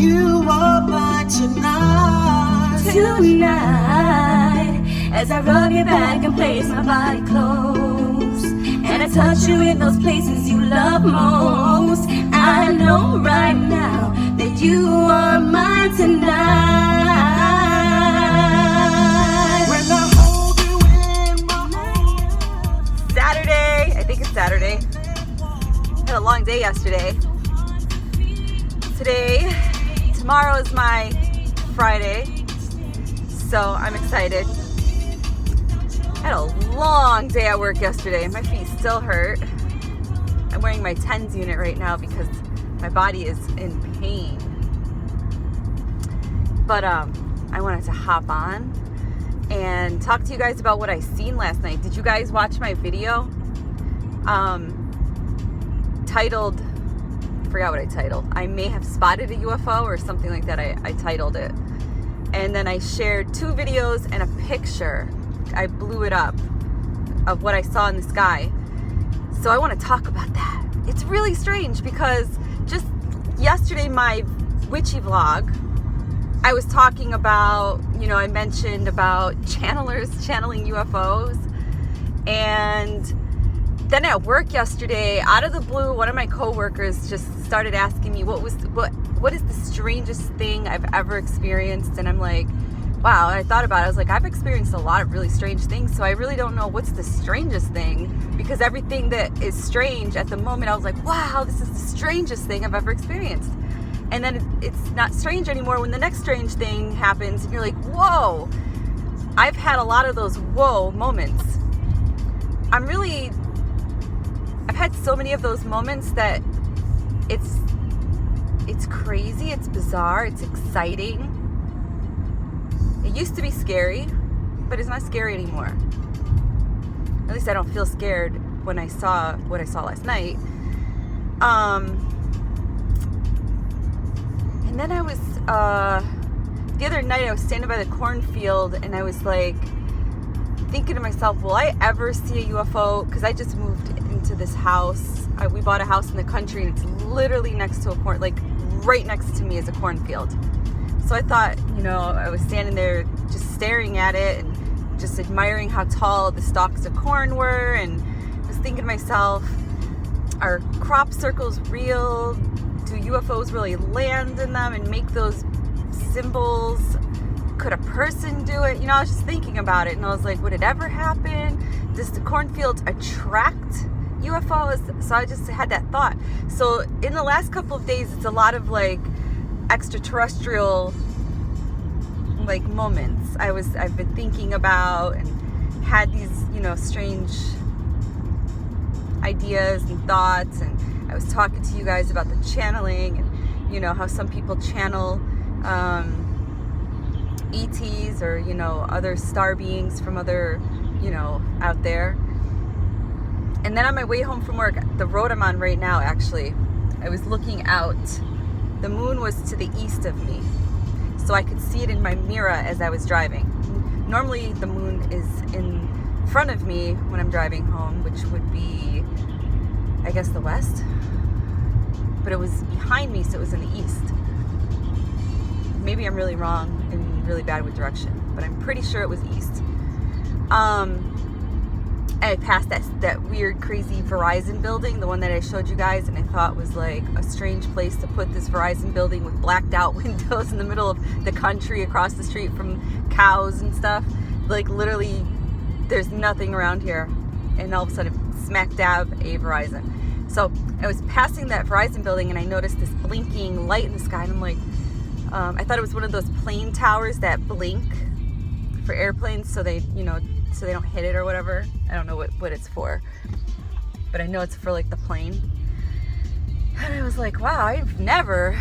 you are mine tonight. Tonight, as I rub your back and place my body close, and I touch you in those places you love most, I know right now that you are mine tonight. When I hold you in my arms. Saturday, I think it's Saturday. Had a long day yesterday. Tomorrow is my Friday, so I'm excited. I had a long day at work yesterday. My feet still hurt. I'm wearing my TENS unit right now because my body is in pain. But I wanted to hop on and talk to you guys about what I seen last night. Did you guys watch my video? Titled, I forgot what I titled. I may have spotted a UFO or something like that. I titled it. And then I shared 2 videos and a picture. I blew it up of what I saw in the sky. So I want to talk about that. It's really strange because just yesterday, my Witchy Vlog, I was talking about, I mentioned about channelers channeling UFOs. And then at work yesterday, out of the blue, one of my coworkers just started asking me what is the strangest thing I've ever experienced. And I'm like, wow. And I thought about it. I was like, I've experienced a lot of really strange things, so I really don't know what's the strangest thing, because everything that is strange at the moment, I was like, wow, this is the strangest thing I've ever experienced. And then it's not strange anymore when the next strange thing happens and you're like, whoa. I've had a lot of those whoa moments. I've had so many of those moments that it's crazy, it's bizarre, it's exciting. It used to be scary, but it's not scary anymore. At least I don't feel scared when I saw what I saw last night. And then I was, the other night I was standing by the cornfield and I was like thinking to myself, will I ever see a UFO? Because I just moved into this house. We bought a house in the country and it's literally next to a right next to me is a cornfield. So I thought, I was standing there just staring at it and just admiring how tall the stalks of corn were, and I was thinking to myself, are crop circles real? Do UFOs really land in them and make those symbols? Could a person do it? I was just thinking about it and I was like, would it ever happen? Does the cornfield attract UFOs? So I just had that thought. So in the last couple of days, it's a lot of extraterrestrial moments I've been thinking about and had these strange ideas and thoughts, and I was talking to you guys about the channeling and how some people channel ETs or other star beings from other out there. And then on my way home from work, the road I'm on right now, actually, I was looking out. The moon was to the east of me, so I could see it in my mirror as I was driving. Normally the moon is in front of me when I'm driving home, which would be, I guess, the west. But it was behind me, so it was in the east. Maybe I'm really wrong and really bad with direction, but I'm pretty sure it was east. I passed that weird, crazy Verizon building, the one that I showed you guys, and I thought was like a strange place to put this Verizon building with blacked out windows in the middle of the country across the street from cows and stuff. Literally, there's nothing around here. And all of a sudden, smack dab, a Verizon. So I was passing that Verizon building and I noticed this blinking light in the sky, and I'm like, I thought it was one of those plane towers that blink for airplanes so they, so they don't hit it or whatever. I don't know what it's for, but I know it's for the plane. And I was like, wow, I've never,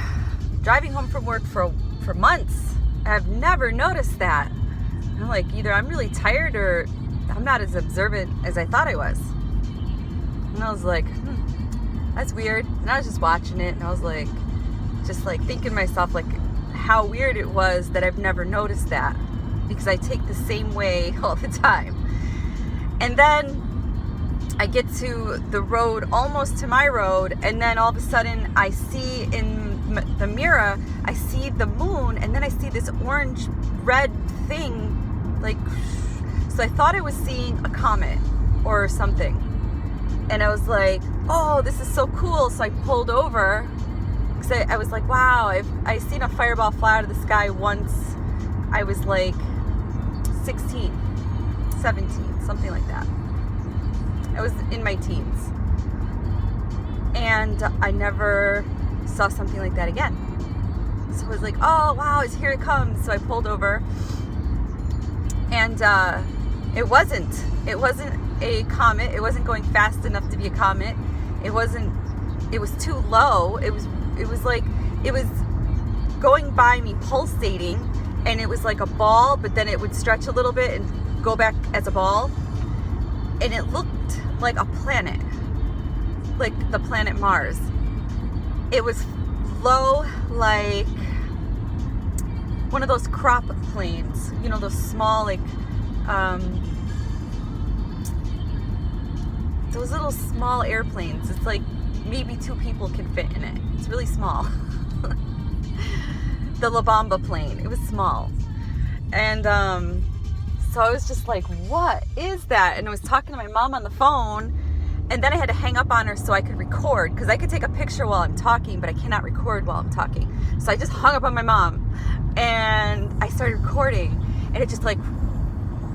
driving home from work for months, I've never noticed that. And I'm like, either I'm really tired or I'm not as observant as I thought I was. And I was like, that's weird. And I was just watching it and I was like, thinking to myself, how weird it was that I've never noticed that, because I take the same way all the time. And then I get to the road, almost to my road, and then all of a sudden I see in the mirror, I see the moon, and then I see this orange red thing, like, so I thought I was seeing a comet or something, and I was like, oh, this is so cool. So I pulled over because I was like, wow, I seen a fireball fly out of the sky once. I was like 16, 17, something like that. I was in my teens, and I never saw something like that again. So I was like, oh wow, here it comes. So I pulled over, and it wasn't a comet. It wasn't going fast enough to be a comet. It was too low. It was going by me, pulsating, and it was like a ball, but then it would stretch a little bit and go back as a ball, and it looked like a planet, like the planet Mars. It was low, like one of those crop planes, you know, those small, like those little small airplanes. It's like maybe 2 people can fit in it. It's really small. The La Bamba plane, it was small. And so I was just like, what is that? And I was talking to my mom on the phone, and then I had to hang up on her so I could record, because I could take a picture while I'm talking, but I cannot record while I'm talking. So I just hung up on my mom, and I started recording, and it just like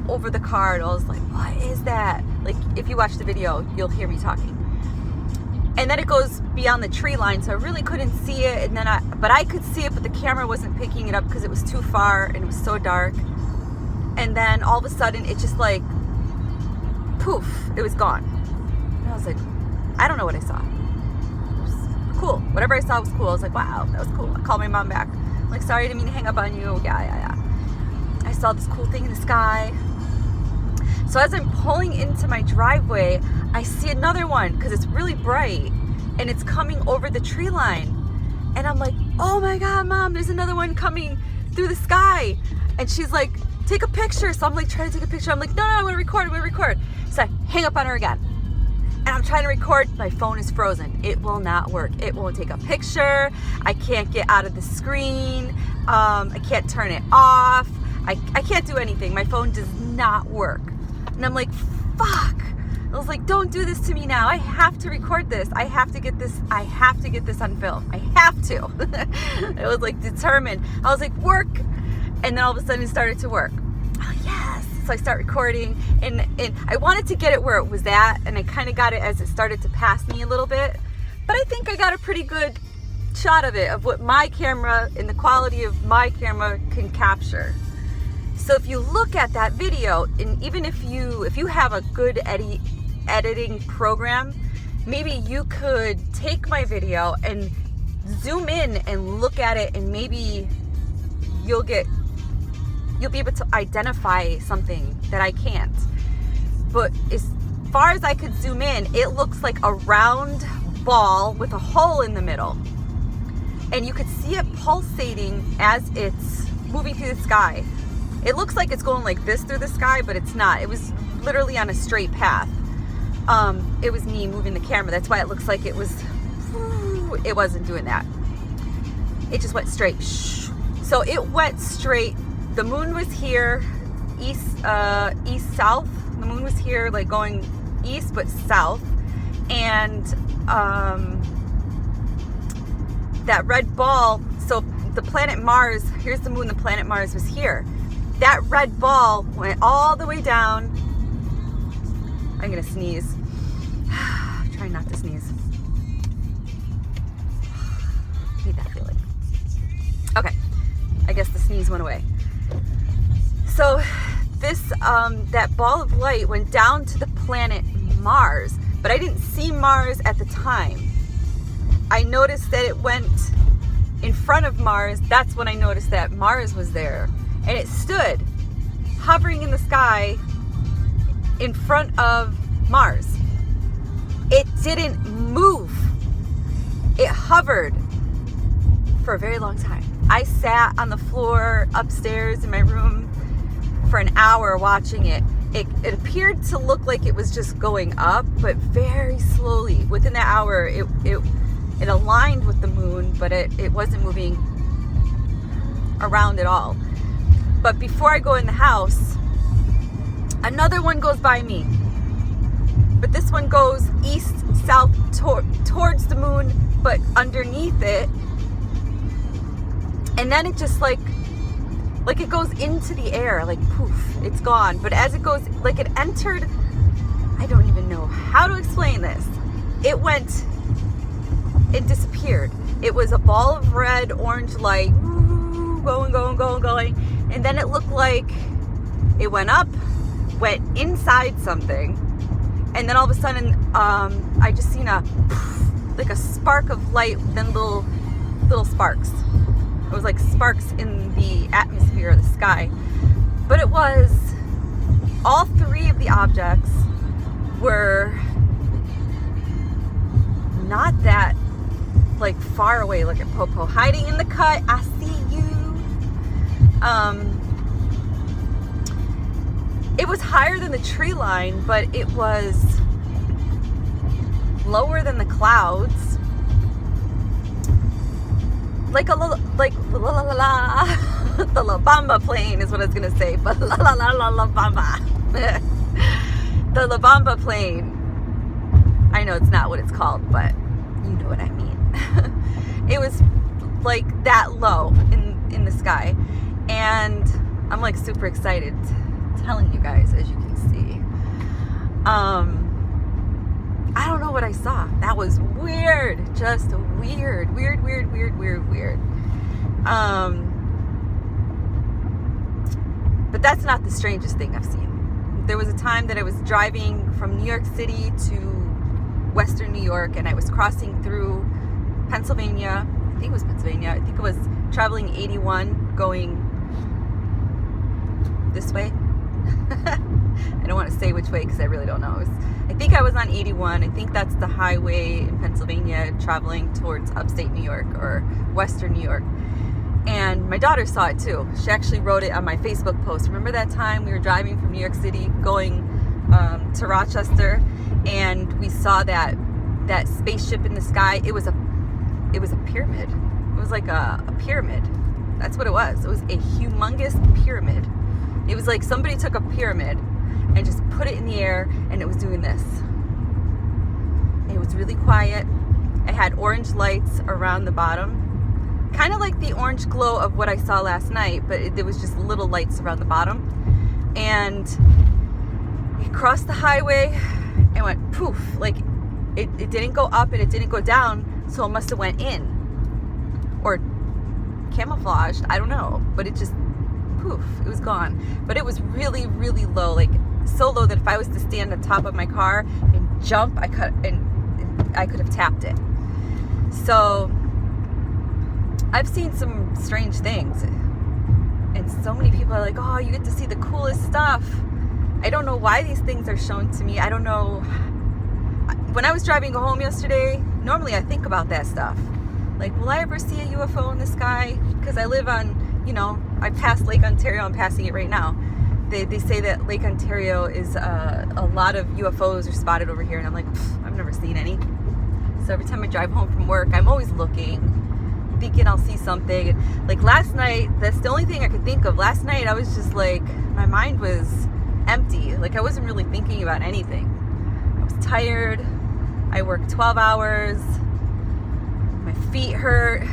over the car, and I was like, what is that? Like, if you watch the video, you'll hear me talking. And then it goes beyond the tree line, so I really couldn't see it. And then but I could see it, but the camera wasn't picking it up because it was too far and it was so dark. And then all of a sudden, it just like, poof, it was gone. And I was like, I don't know what I saw. It was cool. Whatever I saw was cool. I was like, wow, that was cool. I called my mom back. I'm like, sorry, I didn't mean to hang up on you. Yeah. I saw this cool thing in the sky. So as I'm pulling into my driveway, I see another one because it's really bright and it's coming over the tree line. And I'm like, oh my God, Mom, there's another one coming through the sky. And she's like, take a picture. So I'm like trying to take a picture. I'm like, no, I'm gonna record. So I hang up on her again. And I'm trying to record. My phone is frozen. It will not work. It won't take a picture. I can't get out of the screen. I can't turn it off. I can't do anything. My phone does not work. And I'm like, fuck. I was like, don't do this to me now. I have to record this. I have to get this on film. I have to. I was like determined. I was like, work. And then all of a sudden it started to work. Oh, yes. So I start recording, and I wanted to get it where it was at, and I kind of got it as it started to pass me a little bit. But I think I got a pretty good shot of it, of what my camera and the quality of my camera can capture. So if you look at that video, and even if you have a good editing program, maybe you could take my video and zoom in and look at it, and maybe you'll be able to identify something that I can't. But as far as I could zoom in, it looks like a round ball with a hole in the middle. And you could see it pulsating as it's moving through the sky. It looks like it's going like this through the sky, but it's not. It was literally on a straight path. It was me moving the camera. That's why it looks like it wasn't doing that. It just went straight. So it went straight. The moon was here, east, south. The moon was here, like going east, but south. And that red ball, so the planet Mars, here's the moon, the planet Mars was here. That red ball went all the way down. I'm gonna sneeze. Try not to sneeze. Hate that feeling. Okay, I guess the sneeze went away. So this, that ball of light went down to the planet Mars, but I didn't see Mars at the time. I noticed that it went in front of Mars. That's when I noticed that Mars was there. And it stood hovering in the sky in front of Mars. It didn't move. It hovered for a very long time. I sat on the floor upstairs in my room for an hour watching it. It appeared to look like it was just going up, but very slowly. Within that hour, it aligned with the moon. moon, but it wasn't moving around at all. But before I go in the house, another one goes by me. But this one goes east, south, towards the moon, but underneath it. And then it just like it goes into the air, like poof, it's gone. But as it goes, like it entered, I don't even know how to explain this. It disappeared. It was a ball of red, orange light, going. And then it looked like it went up, went inside something. And then all of a sudden, I just seen like a spark of light, then little sparks. It was like sparks in the atmosphere of the sky. But it was, all three of the objects were not that like far away. Look at Popo hiding in the cut. I see you. It was higher than the tree line, but it was lower than the clouds. Like a little, like la la la la. The La Bamba plane is what I was gonna say, but la la la la La Bamba. The La Bamba plane. I know it's not what it's called, but you know what I mean. It was like that low in the sky, and I'm like super excited telling you guys, as you can see. I don't know what I saw. That was weird. Just weird. But that's not the strangest thing I've seen. There was a time that I was driving from New York City to Western New York, and I was crossing through Pennsylvania. I think it was Pennsylvania. I think it was traveling 81 going this way. I don't want to say which way because I really don't know. I think I was on 81. I think that's the highway in Pennsylvania traveling towards upstate New York or Western New York. And my daughter saw it too. She actually wrote it on my Facebook post. Remember that time we were driving from New York City going to Rochester, and we saw that spaceship in the sky? It was a pyramid. It was like a pyramid. That's what it was. It was a humongous pyramid. It was like somebody took a pyramid and just put it in the air, and it was doing this. It was really quiet. It had orange lights around the bottom. Kind of like the orange glow of what I saw last night, but there was just little lights around the bottom. And it crossed the highway and went poof. Like it didn't go up and it didn't go down, so it must have went in. Or camouflaged, I don't know. But it just poof, it was gone. But it was really, really low, like so low that if I was to stand on top of my car and jump, I could have tapped it. So I've seen some strange things, and so many people are like, oh, you get to see the coolest stuff. I don't know why these things are shown to me. I don't know. When I was driving home yesterday, normally I think about that stuff. Like, will I ever see a UFO in the sky? Because I live on, I pass Lake Ontario. I'm passing it right now. They say that Lake Ontario is a lot of UFOs are spotted over here, and I'm like, I've never seen any. So every time I drive home from work, I'm always looking, thinking I'll see something. Like last night, that's the only thing I could think of. Last night, I was just like, my mind was empty. Like I wasn't really thinking about anything. I was tired. I worked 12 hours. My feet hurt.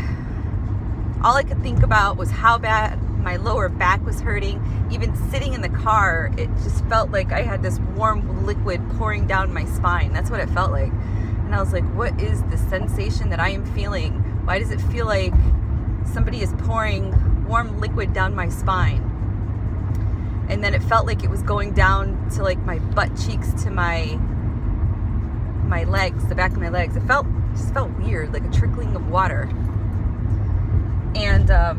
All I could think about was how bad my lower back was hurting. Even sitting in the car, it just felt like I had this warm liquid pouring down my spine. That's what it felt like. And I was like, what is the sensation that I am feeling? Why does it feel like somebody is pouring warm liquid down my spine? And then it felt like it was going down to like my butt cheeks to my legs, the back of my legs. It just felt weird, like a trickling of water. And I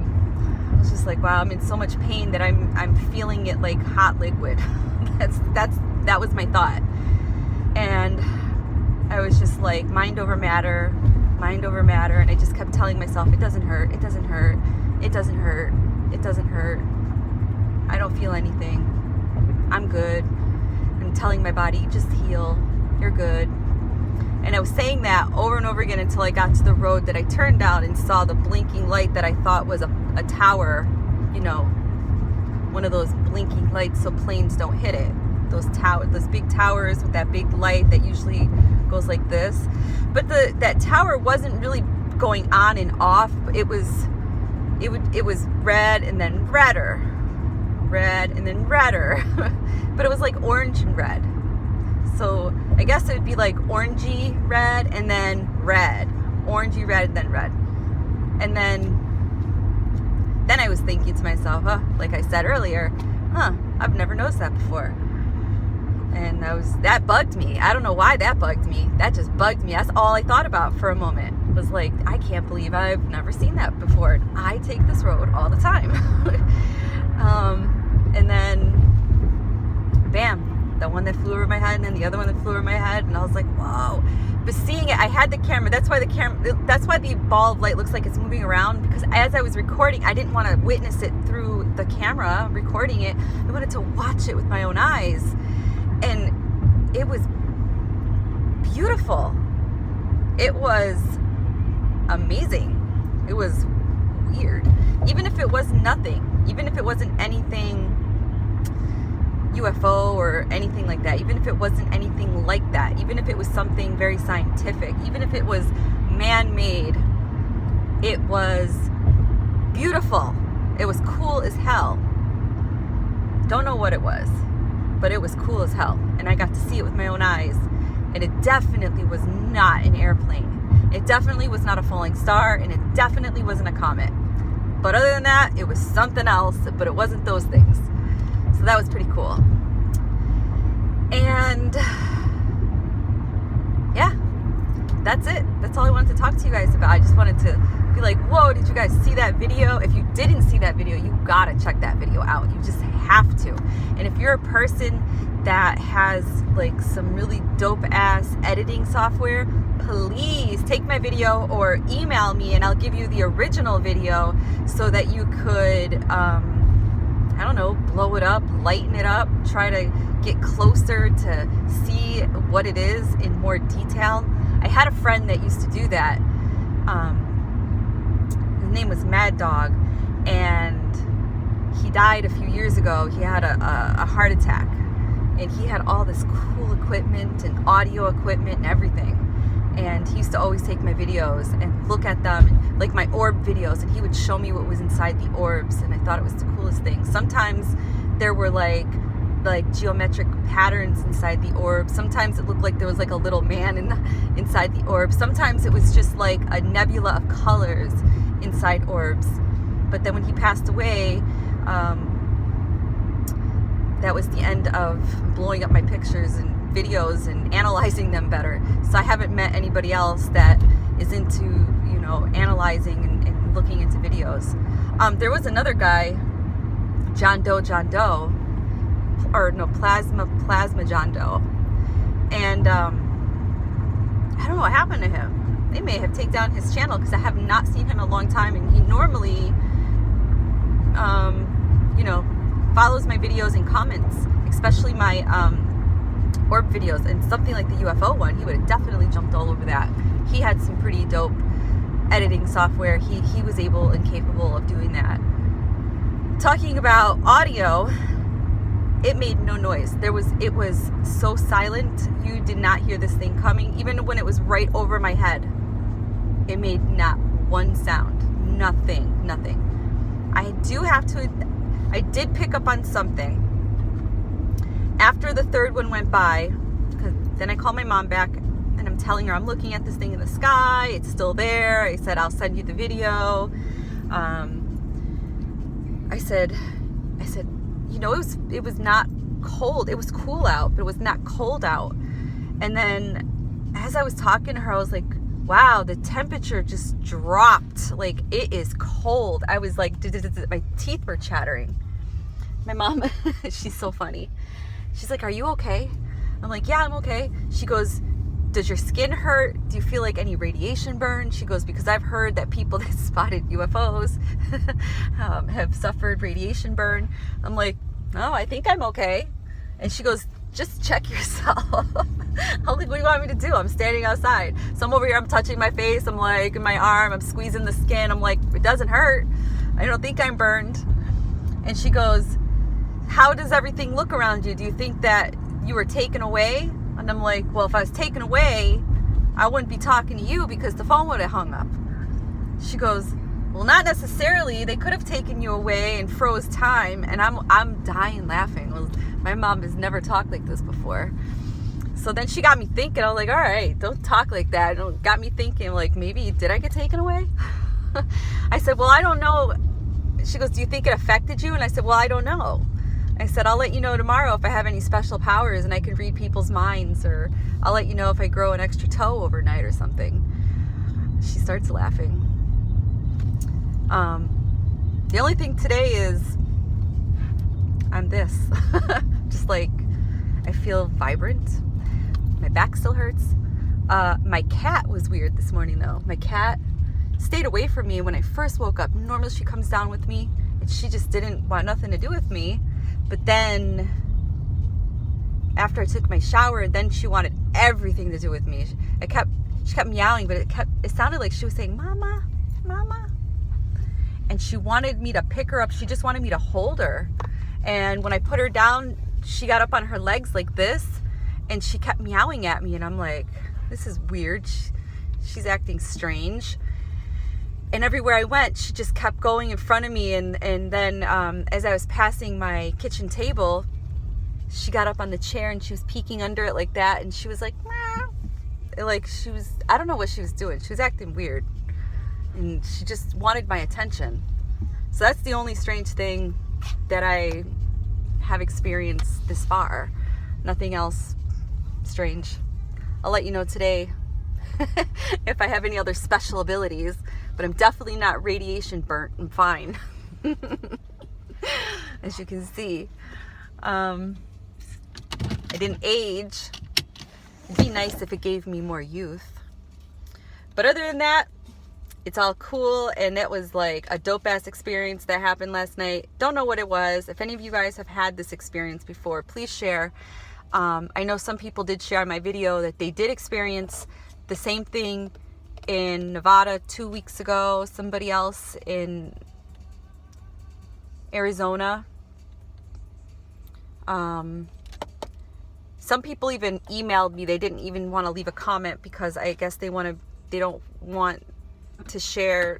was just like, wow, I'm in so much pain that I'm feeling it like hot liquid. That was my thought. And I was just like, mind over matter, and I just kept telling myself, it doesn't hurt, it doesn't hurt, it doesn't hurt, it doesn't hurt. I don't feel anything. I'm good. I'm telling my body, just heal. You're good. And I was saying that over and over again until I got to the road that I turned down and saw the blinking light that I thought was a tower, you know, one of those blinking lights so planes don't hit it. Those big towers with that big light that usually goes like this. But that tower wasn't really going on and off. It was red and then redder. Red and then redder. But it was like orange and red. So I guess it would be like orangey red and then red. Orangey red and then red. And then I was thinking to myself, like I said earlier, I've never noticed that before. And that bugged me. I don't know why that bugged me. That just bugged me. That's all I thought about for a moment. Was like, I can't believe I've never seen that before. I take this road all the time. And then, bam, the one that flew over my head, and then the other one that flew over my head, and I was like, whoa. But seeing it, I had the camera. That's why the ball of light looks like it's moving around, because as I was recording, I didn't want to witness it through the camera recording it. I wanted to watch it with my own eyes. And it was beautiful. It was amazing. It was weird. Even if it was nothing, even if it wasn't anything UFO or anything like that, even if it wasn't anything like that, even if it was something very scientific, even if it was man-made, it was beautiful. It was cool as hell. Don't know what it was, but it was cool as hell. And I got to see it with my own eyes. And it definitely was not an airplane. It definitely was not a falling star, and it definitely wasn't a comet. But other than that, it was something else, but it wasn't those things. So that was pretty cool. And yeah, that's it. That's all I wanted to talk to you guys about. I just wanted to be like, whoa, did you guys see that video? If you didn't see that video, you gotta check that video out. You just have to. And if you're a person that has like some really dope ass editing software, please take my video or email me and I'll give you the original video so that you could I don't know, blow it up, lighten it up, try to get closer to see what it is in more detail. I had a friend that used to do that. His name was Mad Dog, and he died a few years ago. He had a heart attack, and he had all this cool equipment and audio equipment and everything. And he used to always take my videos and look at them, and, like my orb videos, and he would show me what was inside the orbs, and I thought it was the coolest thing. Sometimes there were like geometric patterns inside the orb. Sometimes it looked like there was like a little man inside the orb. Sometimes it was just like a nebula of colors inside orbs. But then when he passed away, that was the end of blowing up my pictures and videos and analyzing them better. So I haven't met anybody else that is into, you know, analyzing and looking into videos. There was another guy, John Doe, Plasma John Doe. And I don't know what happened to him. They may have taken down his channel because I have not seen him in a long time, and he normally you know, follows my videos and comments, especially my orb videos, and something like the UFO one, he would have definitely jumped all over that. He had some pretty dope editing software. He was able and capable of doing that. Talking about audio, it made no noise. It was so silent, you did not hear this thing coming. Even when it was right over my head, it made not one sound. Nothing. I did pick up on something after the third one went by, because then I called my mom back and I'm telling her I'm looking at this thing in the sky, it's still there. I said I'll send you the video. I said, you know, it was not cold. It was cool out, but it was not cold out. And then as I was talking to her, I was like, wow, the temperature just dropped. Like, it is cold. I was like, my teeth were chattering. My mom, she's so funny. She's like, are you okay? I'm like, yeah, I'm okay. She goes, does your skin hurt? Do you feel like any radiation burn? She goes, because I've heard that people that spotted UFOs have suffered radiation burn. I'm like, no, I think I'm okay. And she goes, just check yourself. I'm like, what do you want me to do? I'm standing outside. So I'm over here, I'm touching my face. I'm like, in my arm, I'm squeezing the skin. I'm like, it doesn't hurt. I don't think I'm burned. And she goes, how does everything look around you? Do you think that you were taken away? And I'm like, well, if I was taken away, I wouldn't be talking to you because the phone would have hung up. She goes, well, not necessarily. They could have taken you away and froze time. And I'm dying laughing. Well, my mom has never talked like this before. So then she got me thinking. I was like, all right, don't talk like that. And it got me thinking, like, maybe did I get taken away? I said, well, I don't know. She goes, do you think it affected you? And I said, well, I don't know. I said, I'll let you know tomorrow if I have any special powers and I can read people's minds, or I'll let you know if I grow an extra toe overnight or something. She starts laughing. The only thing today is I'm this. Just like, I feel vibrant. My back still hurts. My cat was weird this morning though. My cat stayed away from me when I first woke up. Normally she comes down with me and she just didn't want nothing to do with me. But then after I took my shower, then she wanted everything to do with me. She kept meowing, but it sounded like she was saying, Mama, Mama. And she wanted me to pick her up. She just wanted me to hold her. And when I put her down, she got up on her legs like this and she kept meowing at me. And I'm like, this is weird. She's acting strange. And everywhere I went, she just kept going in front of me. And then as I was passing my kitchen table, she got up on the chair and she was peeking under it like that. And she was like, meow. Like I don't know what she was doing. She was acting weird. And she just wanted my attention. So that's the only strange thing that I have experienced this far. Nothing else strange. I'll let you know today if I have any other special abilities, but I'm definitely not radiation burnt. I'm fine. As you can see, I didn't age. It'd be nice if it gave me more youth. But other than that, it's all cool, and it was like a dope-ass experience that happened last night. Don't know what it was. If any of you guys have had this experience before, please share. I know some people did share on my video that they did experience the same thing in Nevada 2 weeks ago. Somebody else in Arizona. Some people even emailed me. They didn't even want to leave a comment because I guess they don't want to share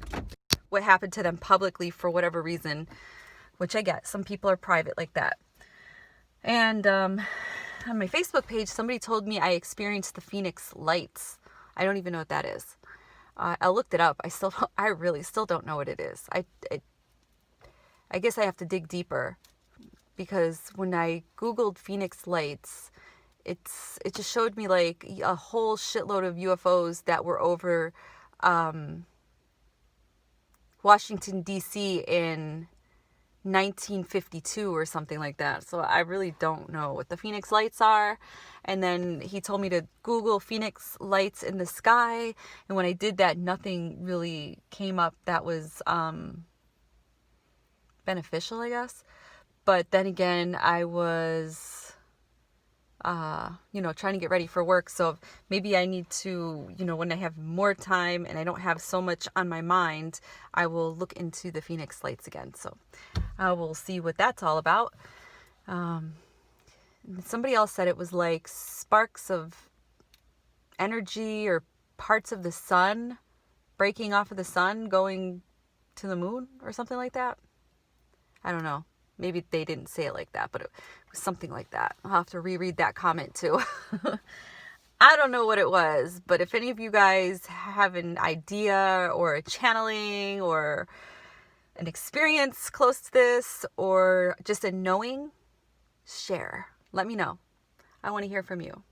what happened to them publicly for whatever reason, which I get. Some people are private like that. And on my Facebook page, somebody told me I experienced the Phoenix Lights. I don't even know what that is. I looked it up. I really still don't know what it is. I guess I have to dig deeper, because when I Googled Phoenix Lights, it just showed me like a whole shitload of UFOs that were over Washington, D.C. in 1952 or something like that. So I really don't know what the Phoenix Lights are. And then he told me to Google Phoenix Lights in the sky. And when I did that, nothing really came up that was beneficial, I guess. But then again, I was trying to get ready for work. So maybe I need to, when I have more time and I don't have so much on my mind, I will look into the Phoenix Lights again. So I will see what that's all about. Somebody else said it was like sparks of energy or parts of the sun breaking off of the sun going to the moon or something like that. I don't know. Maybe they didn't say it like that, but it was something like that. I'll have to reread that comment too. I don't know what it was, but if any of you guys have an idea or a channeling or an experience close to this or just a knowing, share. Let me know. I want to hear from you.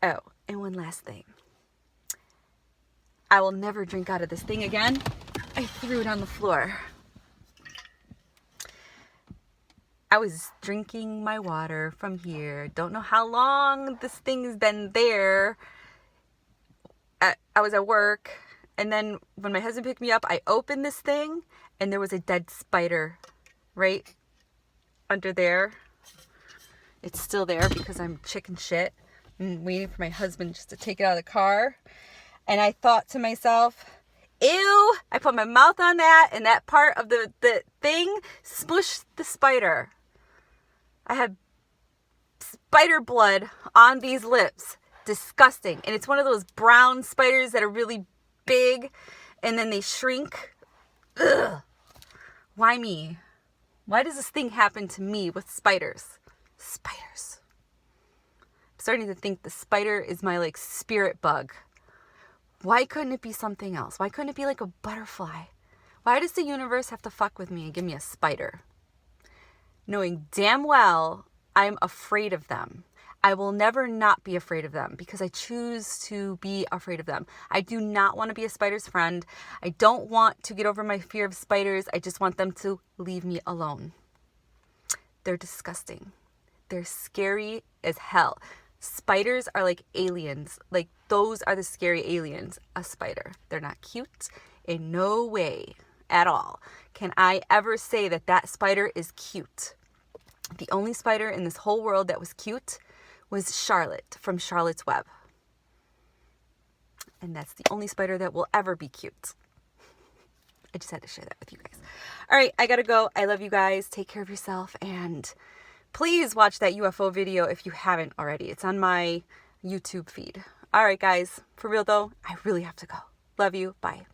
Oh, and one last thing. I will never drink out of this thing again. I threw it on the floor. I was drinking my water from here. Don't know how long this thing's been there. I was at work, and then when my husband picked me up, I opened this thing, and there was a dead spider right under there. It's still there because I'm chicken shit. and waiting for my husband just to take it out of the car. And I thought to myself, ew, I put my mouth on that, and that part of the thing smushed the spider. I had spider blood on these lips. Disgusting. And it's one of those brown spiders that are really big, and then they shrink. Ugh. Why me? Why does this thing happen to me with spiders? Spiders. I'm starting to think the spider is my like spirit bug. Why couldn't it be something else? Why couldn't it be like a butterfly? Why does the universe have to fuck with me and give me a spider? Knowing damn well I'm afraid of them. I will never not be afraid of them because I choose to be afraid of them. I do not want to be a spider's friend. I don't want to get over my fear of spiders. I just want them to leave me alone. They're disgusting. They're scary as hell. Spiders are like aliens. Like, those are the scary aliens. A spider. They're not cute in no way at all. Can I ever say that that spider is cute? The only spider in this whole world that was cute was Charlotte from Charlotte's Web. And that's the only spider that will ever be cute. I just had to share that with you guys. All right, I gotta go. I love you guys. Take care of yourself. And please watch that UFO video if you haven't already. It's on my YouTube feed. All right, guys. For real, though, I really have to go. Love you. Bye.